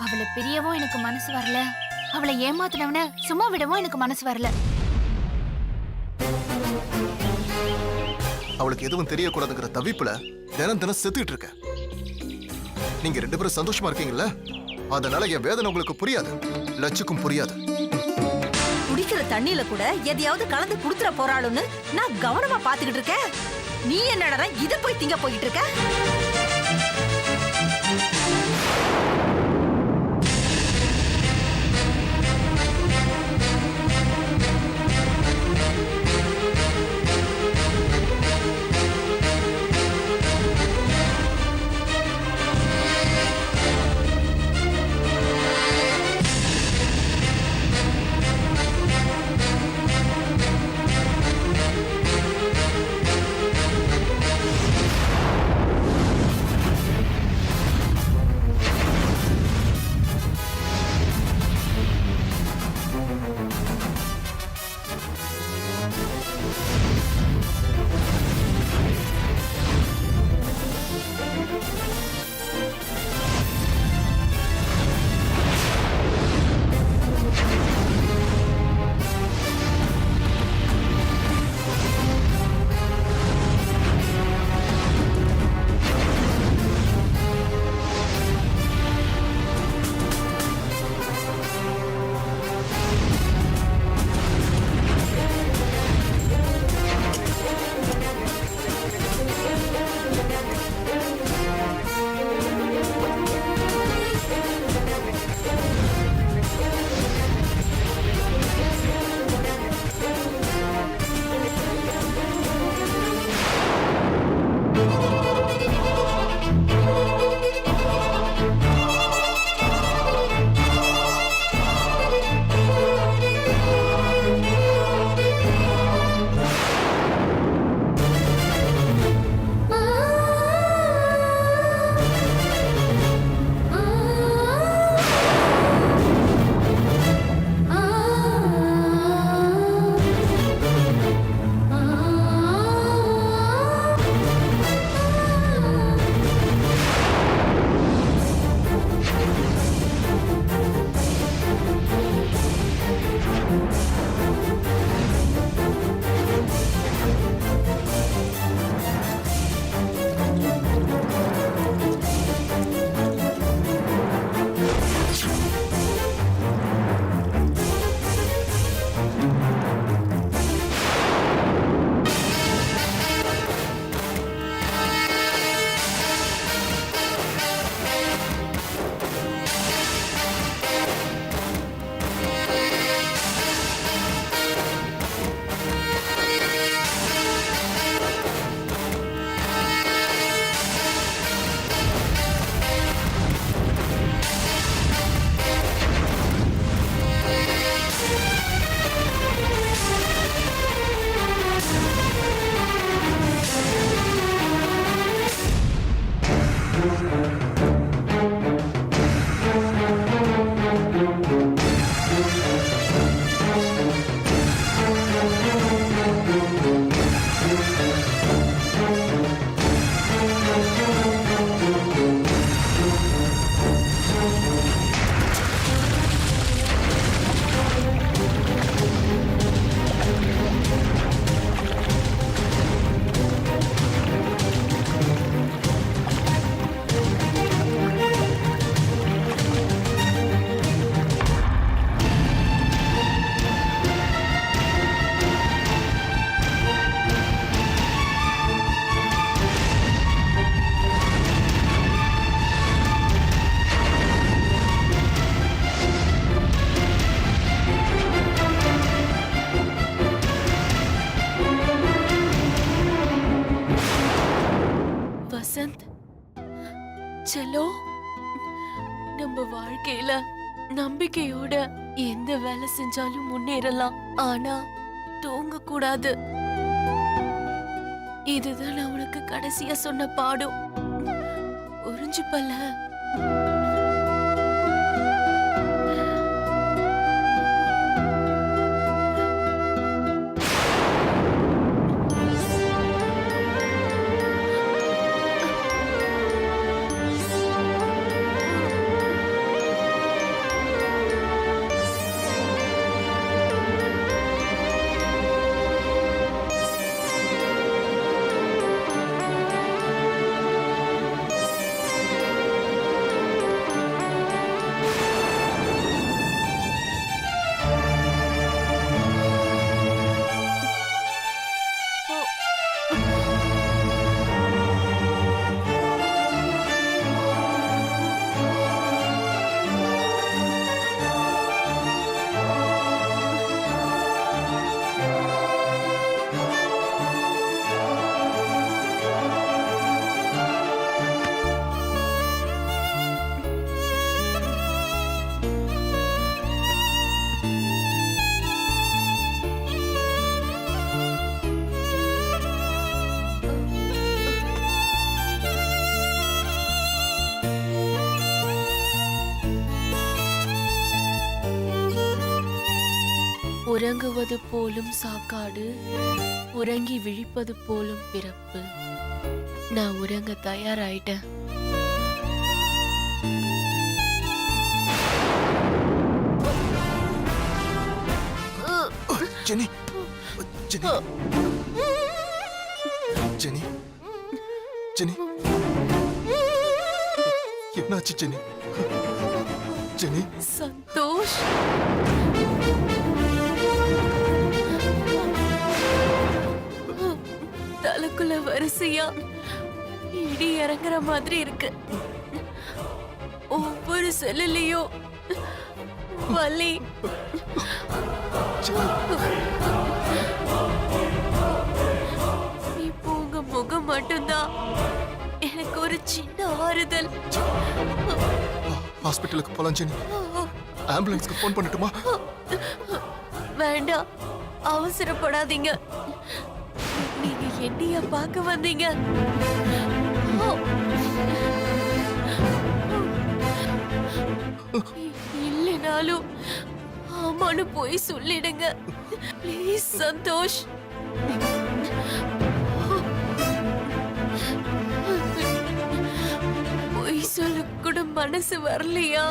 அவளை பிரியவும் எனக்கு மனசு வரல, அவளை ஏமாத்தினவன சும்மா விடவும் எனக்கு மனசு வரல. அவளுக்கு எதுவும் தெரியக்கூடாதுங்கிற தவிப்புல தினம் தினம் செத்துட்டு இருக்க. நீங்க 2 பேரும் சந்தோஷமா இருக்கீங்கல்ல, அதனால என் வேதனை உங்களுக்கு புரியாது, லட்சுக்கும் புரியாது. குடிக்கிற தண்ணியில கூட எதையாவது கலந்து குடுத்துற போறாளுன்னு நான் கவனமா பாத்துக்கிட்டு இருக்கேன். நீ என்னடா இத போய் திங்க போயிட்டு இருக்க? செல்லோ, நம்ம வாழ்க்கையில நம்பிக்கையோட எந்த வேலை செஞ்சாலும் முன்னேறலாம். ஆனா தூங்க கூடாது. இதுதான் நான் உனக்கு கடைசியா சொன்ன பாடம். புரிஞ்சுப்பல? உறங்குவது போலும் சாக்காடு, உறங்கி விழிப்பது போலும் பிறப்பு. நான் உறங்க தயாராயிட்டேன். ஜெனி ஜெனி ஜெனி ஜெனி என்னாச்சு ஜெனி? ஜெனி சந்தோஷ், தலைக்குள்ள வரிசையா இடி இறங்குற மாதிரி இருக்கு. ஒவ்வொரு செல்லுலயும் வலி. இப்போ உங்க முகம் மட்டும்தான் எனக்கு ஒரு சின்ன ஆறுதல். ஹாஸ்பிட்டலுக்கு போலாம் ஜெனி. ஆம்புலன்ஸ்க்கு ஃபோன் பண்ணட்டுமா? வேண்டாம், அவசரப்படாதீங்க. நீங்க என்னையா பார்க்க வந்தீங்க? இல்லைனாலும் ஆமான்னு போய் சொல்லிடுங்க ப்ளீஸ் சந்தோஷ். போய் சொல்ல கூட மனசு வரலையா?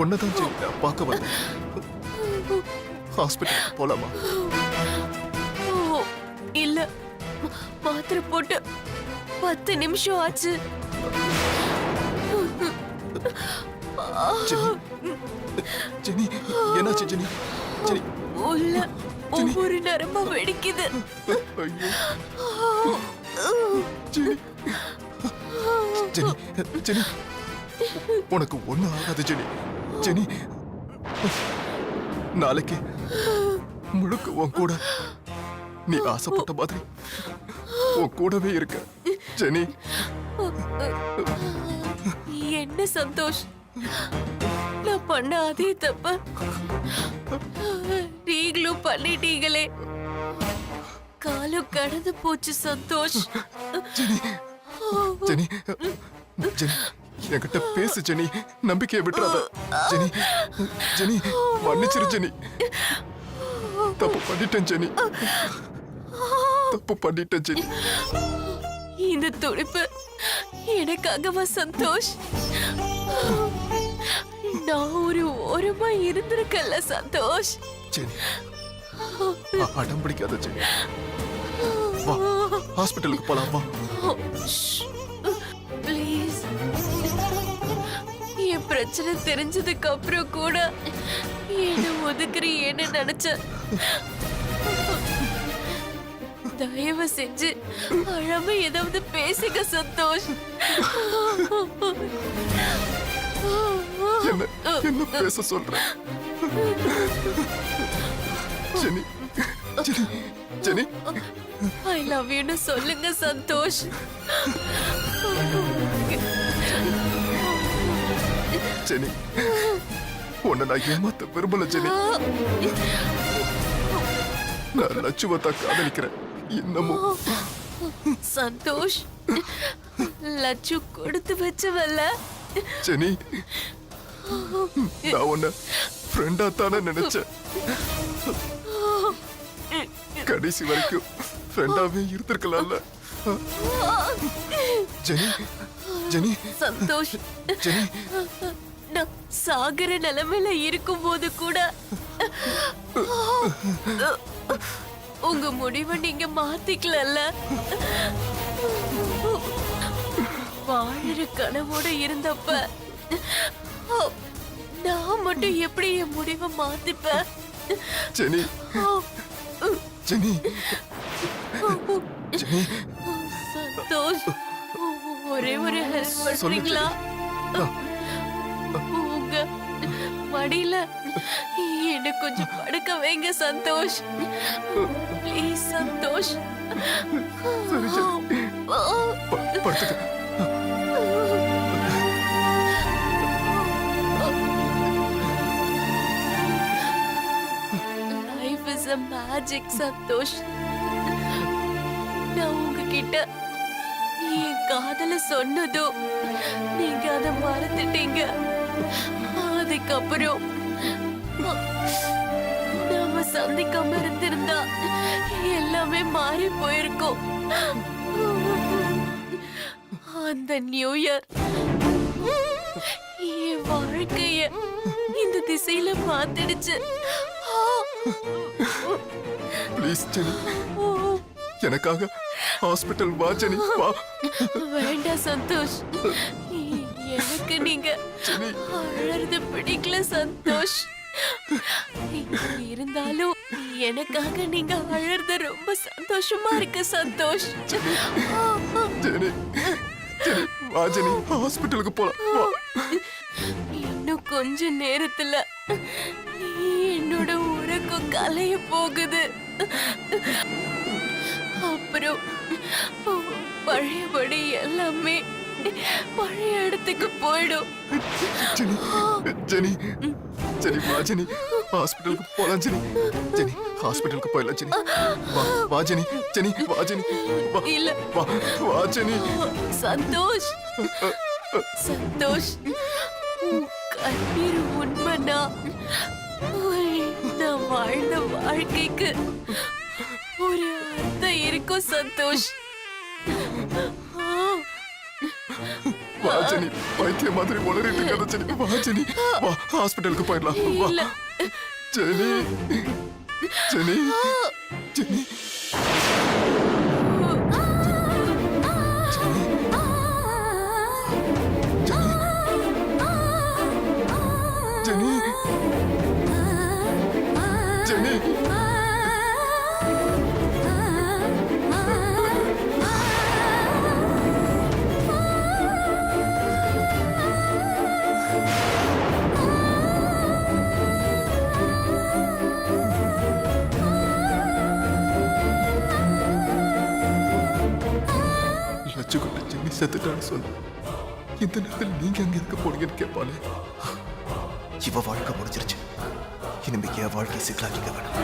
ஒன்னதான் ஜெனி நான் பார்க்க வந்தேன். ஹாஸ்பிட்டலுக்கு போலாமா? ஓ இல்ல, மாத்திரை போட்டு 10 நிமிஷம் ஆச்சு. ஜெனி ஜெனி என்னாச்சு ஜெனி? ஜெனி உள்ள ஒவ்வொரு நரம்பும் வெடிக்குது. ஐயோ ஜெனி ஜெனி ஜெனி உனக்கு ஒண்ணும் ஆகாது ஜெனி. ஜெனி நாளைக்கு முழுக்க உன் கூட நீ ஆசைப்பட்ட மாதிரி உன் கூடவே இருக்க ஜெனி. என்ன சந்தோஷ், நான் பண்ண அதே தப்ப நீங்களும் பண்ணிட்டீங்களே. காலம் கடந்து போச்சு சந்தோஷ். ஜெனி ஜெனி ஜெனி என்கிட்ட பேசு ஜெனி. நம்பிக்கையை விட்டுறாத ஜெனி. ஜெனி மன்னிச்சிரு ஜெனி. தப்பு பண்ணிட்டேன் ஜெனி. தப்பு பண்ணிட்டேன் ஜெனி. இந்த துடிப்பு எனக்காகவா சந்தோஷ்? நான் ஒரு ஓரமா இருந்திருக்கல சந்தோஷ். ஜெனி அடம் பிடிக்காத ஜெனி. வா ஹாஸ்பிட்டலுக்கு போலாம் வா. ப்ளீஸ், என் பிரச்சனை தெரிஞ்சதுக்கு அப்புறம் கூட என்ன ஒதுக்குறீன்னு நினைச்சேன். தயவு செஞ்சு அழாம ஏதாவது பேசுங்க சந்தோஷ். என்ன என்ன பேச சொல்ற Jenny? Jenny Jenny I love யூன்னு சொல்லுங்க சந்தோஷ். ஜெனி உன்னை நான் ஏமாத்த விரும்பல ஜெனி. நான் லட்சுவத்தை காதலிக்கிறேன் இன்னமும். சந்தோஷ், லட்சு கொடுத்து வச்சவல்ல ஜெனி. நான் உன்னை ஃப்ரெண்டா தானே நினைச்சேன். கடைசி வரைக்கும் ஃப்ரெண்டாவே இருந்திருக்கலாம்ல ஜெனி. ஜெனி சந்தோஷ், ஜெனி நான் சாகர நிலைமையில இருக்கும் போது கூட உங்க முடிவை நீங்க மாத்திக்கல. வாழற கனவோட இருந்தப்ப நான் மட்டும் எப்படி என் முடிவை மாத்திப்பேன்? ஜெனி ஜெனி ஜெனி சந்தோஷ், ஒரே ஒரு ஹெல்ப் பண்றீங்களா? உங்க மடியில என்ன கொஞ்சம் படுக்க வைங்க சந்தோஷ். ப்ளீஸ் சந்தோஷ். சரி ஜெனி படுத்துக்க. Life is a magic Santhosh. நான் உங்ககிட்ட என் காதல சொன்னதோ நீங்க அதை மறந்துட்டீங்க. அதுக்கப்புறம் நான் சந்திக்காம இருந்திருந்தா எல்லாமே மாறி போயிருக்கும். அந்த நியூ இயர் என் வாழ்க்கைய இந்த திசையில மாத்திடுச்சு. ப்ளீஸ் ஜெனி, எனக்காக ஹாஸ்பிட்டல் வா ஜெனி, வா. வேண்டாம் சந்தோஷ், எனக்கு நீங்க அழறது பிடிக்கல சந்தோஷ். இருந்தாலும் எனக்காக நீங்க அழறது ரொம்ப சந்தோஷமா இருக்கு சந்தோஷ். ஜெனி, ஜெனி, வா ஜெனி, ஹாஸ்பிட்டலுக்கு போலாம், வா. இன்னும் கொஞ்ச நேரத்துல என்னோட உறக்கம் கலைய போகுது. அப்புறம் பழையபடி எல்லாமே பழைய இடத்துக்கு போயிடும். ஜெனி, ஜெனி, ஜெனி, வா ஜெனி, ஹாஸ்பிட்டலுக்கு போலாம் ஜெனி. ஜெனி, ஹாஸ்பிட்டலுக்கு போயிடலாம் ஜெனி, வா, வா ஜெனி, ஜெனி, வா ஜெனி, வா. இல்ல, வா, வா ஜெனி. சந்தோஷ், சந்தோஷ், உன் கண்ணீர் உண்மைனா நான் வாழ்ந்த வாழ்க்கைக்கு ஒரு அர்த்தம் இருக்கும் சந்தோஷ். வா ஜெனி, பைத்திய மாதிரி உளறிட்டு இருக்காத ஜெனி, வா ஜெனி, வா, ஹாஸ்பிட்டலுக்கு போயிடலாம், வா. இல்ல. Jenny, Jenny, Jenny, Jenny, Jenny. லட்சுக்குட்ட ஜெனி செத்துட்டான்னு சொன்ன இந்த நேரத்தில் நீங்க அங்க இருக்க போனீங்கன்னு கேட்பானே. இவ வாழ்க்கை முடிஞ்சிருச்சு, இனிமே என் வாழ்க்கை சிக்கலாக்கிக்க வேணாம்.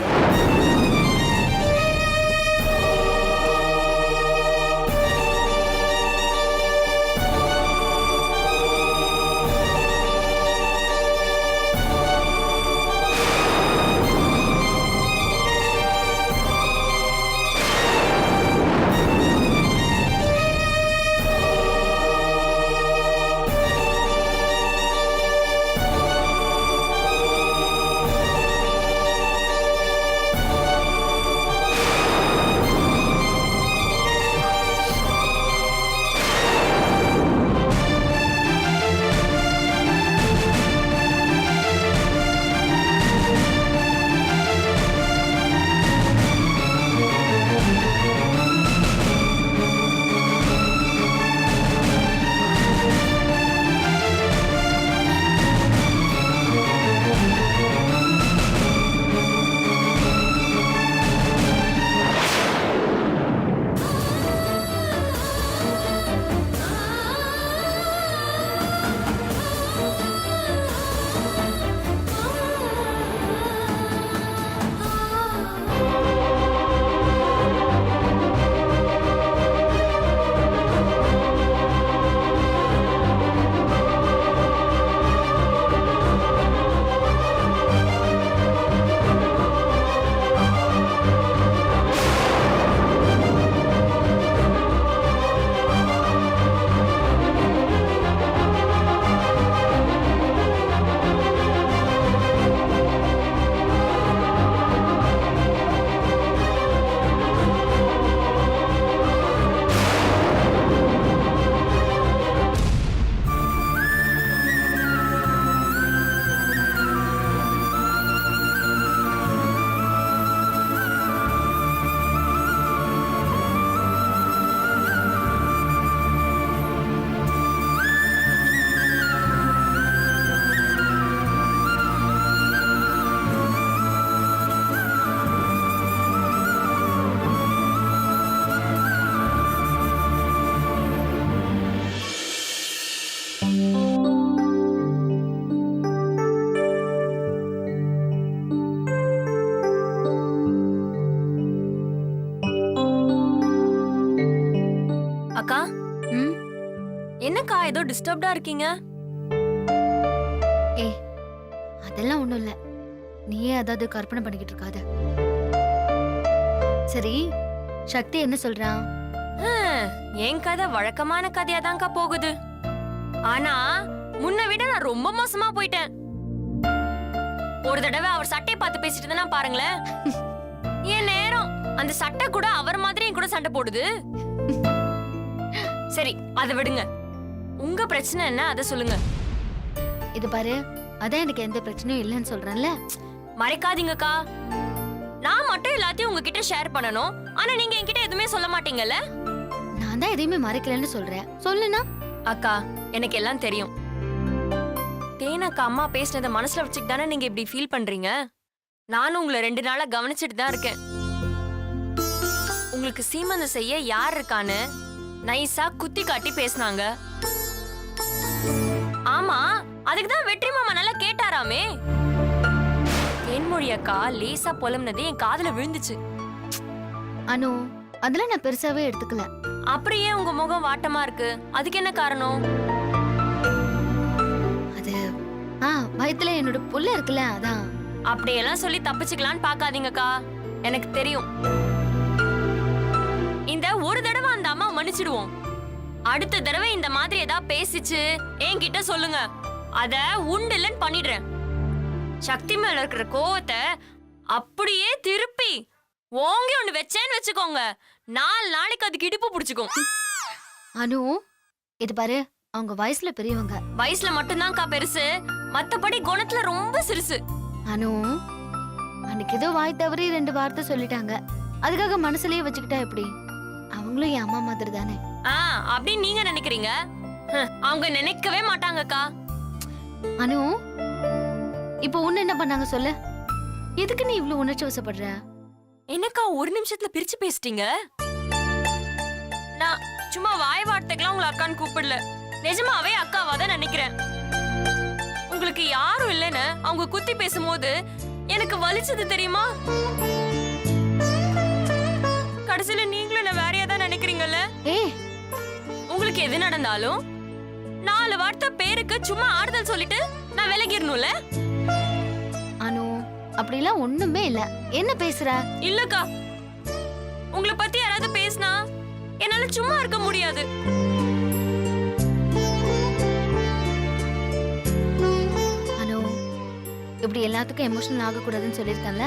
என்னக்கா ஏதோ டிஸ்டர்ப்டா இருக்கீங்க? அதெல்லாம் ஒண்ணும் இல்ல. நீயே அதாவது கற்பனை பண்ணிக்கிட்டு இருக்காத. சரி, சக்தி என்ன சொல்றான்? என் கதை வழக்கமான கதையா தான்க்கா போகுது. ஆனா முன்ன விட நான் ரொம்ப மோசமா போயிட்டேன். ஒரு தடவை அவர் சட்டையை பார்த்து பேசிட்டு இருந்தா பாருங்களேன், என் நேரம் அந்த சட்டை கூட அவர் மாதிரி என் கூட சண்டை போடுது. சரி அதை விடுங்க, உங்க பிரச்சனை என்ன அதை சொல்லுங்க. இது பாரு, அதான் எனக்கு எந்த பிரச்சனையும் இல்லைன்னு சொல்றேன்ல. மறைக்காதீங்கக்கா, நான் மட்டும் எல்லாத்தையும் உங்ககிட்ட ஷேர் பண்ணணும். ஆனா நீங்க என்கிட்ட எதுவுமே சொல்ல மாட்டீங்கல்ல. நான் தான் எதையுமே மறைக்கலன்னு சொல்றேன். சொல்லுனா? அக்கா எனக்கு எல்லாம் தெரியும். தேனக்கா அம்மா பேசினதை மனசுல வச்சுட்டு தானே நீங்க இப்படி ஃபீல் பண்றீங்க. நானும் உங்களை 2 நாளா கவனிச்சுட்டு தான் இருக்கேன். உங்களுக்கு சீமந்தம் செய்ய யார் இருக்கான்னு நைஸா குத்தி காட்டி பேசினாங்க. ஆமா, அதுக்கு தான் வெற்றி மாமா நல்லா கேட்டாராமே. தேன்மொழி அக்கா லேசா புலம்னது என் காதுல விழுந்துச்சு. அனு, அதெல்லாம் நான் பெருசாவே எடுத்துக்கல. அப்படியே உங்க முகம் வாட்டமா இருக்கு, அதுக்கு என்ன காரணம்? அது வயித்துல என்னோட புள்ள இருக்குல்ல, அதான். அப்படியெல்லாம் சொல்லி தப்பிச்சுக்கலான்னு பாக்காதீங்கக்கா, எனக்கு தெரியும். இந்த ஒரு தடவை அந்த அம்மா மன்னிச்சிடுவோம். அடுத்த தடவை இந்த மாதிரி ஏதாவது பேசிச்சு என்கிட்ட சொல்லுங்க, அத உண்டுலன்னு பண்ணிடுறேன். சக்தி மேல இருக்கிற கோவத்தை அப்படியே திருப்பி ஓங்கி ஒண்ணு வச்சேன்னு வச்சுக்கோங்க, 4 நாளைக்கு அதுக்கு இடுப்பு பிடிச்சுக்கும். அனு, இது பாரு, அவங்க வயசுல பெரியவங்க. வயசுல மட்டும்தான்க்கா பெருசு, மத்தபடி குணத்துல ரொம்ப சிறுசு. அனு, அன்னைக்கு ஏதோ வாய் தவறி 2 வார்த்தை சொல்லிட்டாங்க, அதுக்காக மனசுலயே வச்சுக்கிட்டா எப்படி? அவங்களும் என் அம்மா மாதிரி தானே. அப்படின்னு நீங்க நினைக்கிறீங்க, அவங்க நினைக்கவே மாட்டாங்கக்கா. அனு, இப்போ உன்ன என்ன பண்ணாங்க சொல்லு? எதுக்கு நீ இவ்ளோ உணர்ச்சி வசப்படுற? என்னக்கா ஒரு நிமிஷத்துல பிரிச்சு பேசிட்டீங்க? நான் சும்மா வாய் வார்த்தைக்கெல்லாம் உங்களை அக்கான்னு கூப்பிடல, நிஜமாவே அக்காவா தான் நினைக்கிறேன். உங்களுக்கு யாரும் இல்லைன்னு அவங்க குத்தி பேசும்போது எனக்கு வலிச்சது தெரியுமா? கடைசியில நீங்களும் என்ன வேறையா தான் நினைக்கிறீங்கல்ல. உங்களுக்கு எது நடந்தாலும் 4 வார்த்தை பேருக்கு சும்மா ஆறுதல் சொல்லிட்டு நான் விலகிடணும்ல. அனு, அப்படிலாம் ஒண்ணுமே இல்ல. என்ன பேசுற? இல்லக்கா, உங்களை பத்தி யாராவது பேசினா என்னால சும்மா இருக்க முடியாது. அனு, இப்படி எல்லாத்துக்கும் எமோஷனல் ஆக கூடாதுன்னு சொல்லிருக்கேன்ல.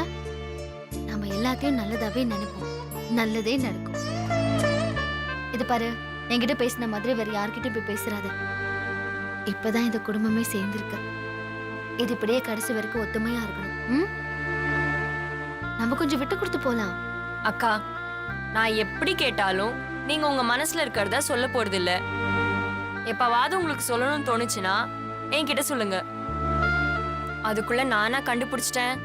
நாம எல்லாத்தையும் நல்லதாவே நினைப்போம், நல்லதே நடக்கும். இது பாரு, என்கிட்ட பேசின மாதிரி வேற யார்கிட்டயும் போய் பேசுறாத. இப்பதான் இந்த குடும்பமே சேர்ந்திருக்கு. இது இப்படியே கடைசி வரைக்கும் ஒத்துமையா இருக்கணும். நம்ம கொஞ்சம் விட்டு கொடுத்து போலாம். அக்கா, நான் எப்படி கேட்டாலும் நீங்க உங்க மனசுல இருக்கிறத சொல்ல போறது இல்ல. எப்பவாவது உங்களுக்கு சொல்லணும்னு தோணுச்சுன்னா என்கிட்ட சொல்லுங்க. அதுக்குள்ள நானா கண்டுபிடிச்சிட்டேன்,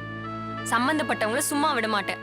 சம்பந்தப்பட்டவங்கள சும்மா விட மாட்டேன்.